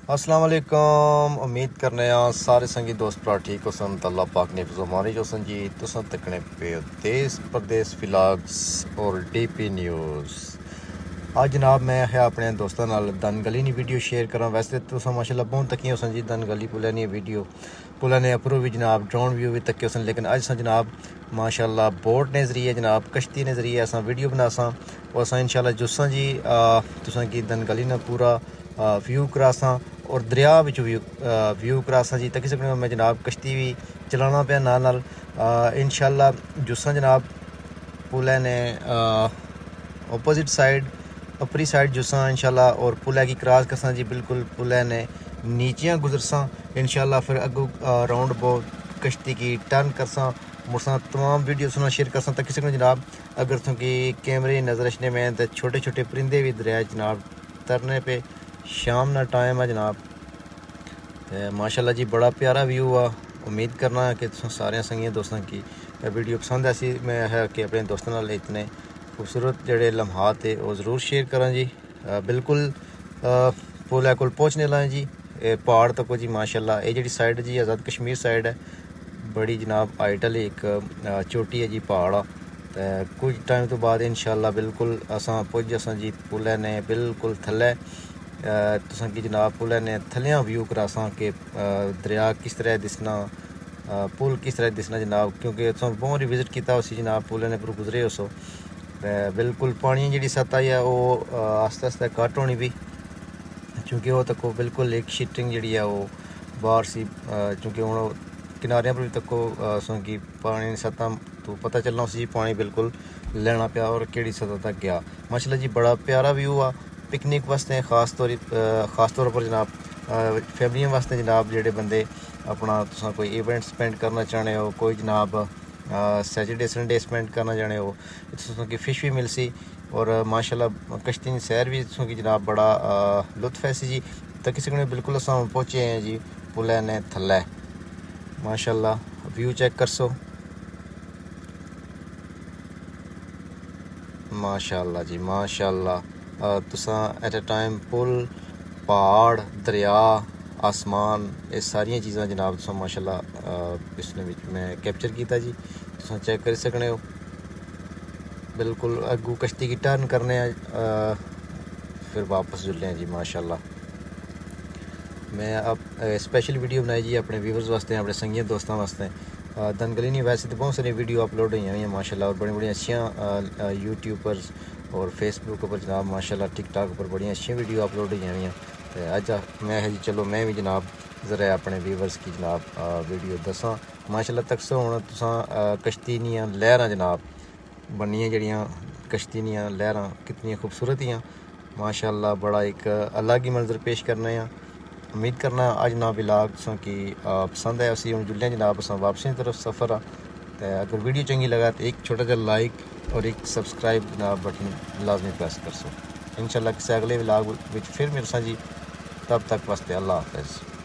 अस्सलाम वालेकुम। उम्मीद करने सारे संगी दोस्त भरा ठीक हो सन। अल्लाह पाक ने हमारी जो सन जी तुम तकने पे देश प्रदेश व्लॉग्स और डीपी न्यूज़। आज जनाब मैं है अपने दोस्तों नाल दनगली नी वीडियो शेयर करा। वैसे तो माशाल्लाह बहुत तकिया सन जी दनगली पुला नी वीडियो पुला ने अप्रो भी जनाब ड्रोन व्यू भी तकियो सन, लेकिन अज जनाब माशाल्लाह बोट ने जरिए जनाब कश्ती ने जरिए असा वीडियो बनासा और असा इंशाल्लाह जुस्सा जी तुसा की दनगली ना पूरा व्यू करासा और दरिया विच व्यू करासा जी तकी सकने मैं जनाब कश्ती भी चलाना पे नाल इंशाल्लाह जुस्सा जनाब पुलै ने अपोजिट साइड अपरी साइड जुस्सा इंशाल्लाह और पुलै की क्रॉस करसा जी बिल्कुल पुलै ने नीचियाँ गुजरसा इंशाल्लाह। फिर अगू राउंड बो कश्ती की टर्न करसा मुड़सा तमाम वीडियो सुना शेयर करसा तकी सकने जनाब। अगर तुमकी कैमरे नजर रखने में तो छोटे छोटे परिंदे भी दरिया जनाब तरने पे शाम ना टाइम है जनाब। माशाल्लाह जी बड़ा प्यारा व्यू हुआ। उम्मीद करना है कि सारे संगियों दोस्तों की वीडियो पसंद ऐसी मैं है कि अपने दोस्तों नाल इतने खूबसूरत जड़े लम्हात है वो ज़रूर शेयर करा जी। बिल्कुल पुलै कोल पहुँचने ला जी पहाड़ तक जी माशाल्लाह। ये जी साइड जी आज़ाद कश्मीर साइड है, बड़ी जनाब हाइट वाली एक चोटी है जी पहाड़। तो कुछ टाइम तो बाद इंशाल्लाह बिल्कुल असा पुज जसा जी पुलै ने बिल्कुल थल्ले तुसा की जनाब पुलै ने थल्लियां व्यू करासा कि दरिया किस तरह दिसना, पुल किस तरह दिसना जनाब। क्योंकि तुम बहुत विजिट किया उसी जनाब पुलै ने पर गुजरे हो सो बिल्कुल पानी जी सतह है वो आस्ते आस्ते घट होनी भी, क्योंकि वो तक बिल्कुल एक शीटिंग जी है वो बाहर सी। क्योंकि हूँ किनारियां पर भी तको की पानी सतह तो पता चलना उसी पानी बिल्कुल लेना पाया और केड़ी सतह तक गया। माशाल्लाह जी बड़ा प्यारा व्यू आ पिकनिक वास्ते खास तौर पर जनाब फैमिलियों वास्ते जनाब जेडे बंदे अपना तुसा कोई इवेंट स्पेंड करना चाहने हो, कोई जनाब सैटरडे संडे स्पेंड करना चाहने हो, तुसा की फिश भी मिल सी और माशाल्लाह कश्ती की सैर भी तुसा की जनाब बड़ा लुत्फ है सी जी। तकी सकने बिल्कुल अस पहुँचे हैं जी पुलै ने थल्लै माशाल्लाह। व्यू चेक कर सो माशाल्लाह जी माशाल्लाह। तुसा एट ए टाइम पुल पहाड़ दरिया आसमान ये सारिया चीज़ां जनाब तुसा माशाल्लाह इसने मैं कैप्चर किया जी। तुसा चेक कर सकने हो बिल्कुल अगू कश्ती की टर्न करने फिर वापस जुलने हैं जी माशाल्लाह। मैं अब स्पेशल वीडियो बनाई जी अपने व्यूवर्स वास्ते अपने संगियों दोस्तों वास्ते। दनगली नहीं वैसे तो बहुत सारी वीडियो अपलोड हुई हैं माशाल्लाह और बड़ी बड़ी अच्छियाँ यूट्यूब पर और फेसबुक पर जनाब माशाल्लाह टिकटॉक पर बड़ी अच्छी वीडियो अपलोड हुई हैं। तो अज मैं है जी चलो मैं भी जनाब ज़रा अपने व्यूवर्स की जनाब वीडियो दसा माशाल्लाह तक सो हूँ तुसा कश्ती दियां लहरां जनाब बनियां जड़ियाँ कश्ती दियां लहरां कितनी खूबसूरत हैं माशाल्लाह। बड़ा एक अलग ही मंजर पेश करने हैं। उम्मीद करना अज ना व्लॉग की पसंद है उसी हम जुल्ले जनाब अस वापसी की तरफ सफ़र आ। तो अगर वीडियो चंगी लगा तो एक छोटा सा लाइक और एक सब्सक्राइब जनाब बटन लाजमी प्रेस कर सो। इंशाल्लाह किसी अगले व्लॉग फिर मिलसा जी, तब तक वास्ते अल्लाह हाफ़िज़।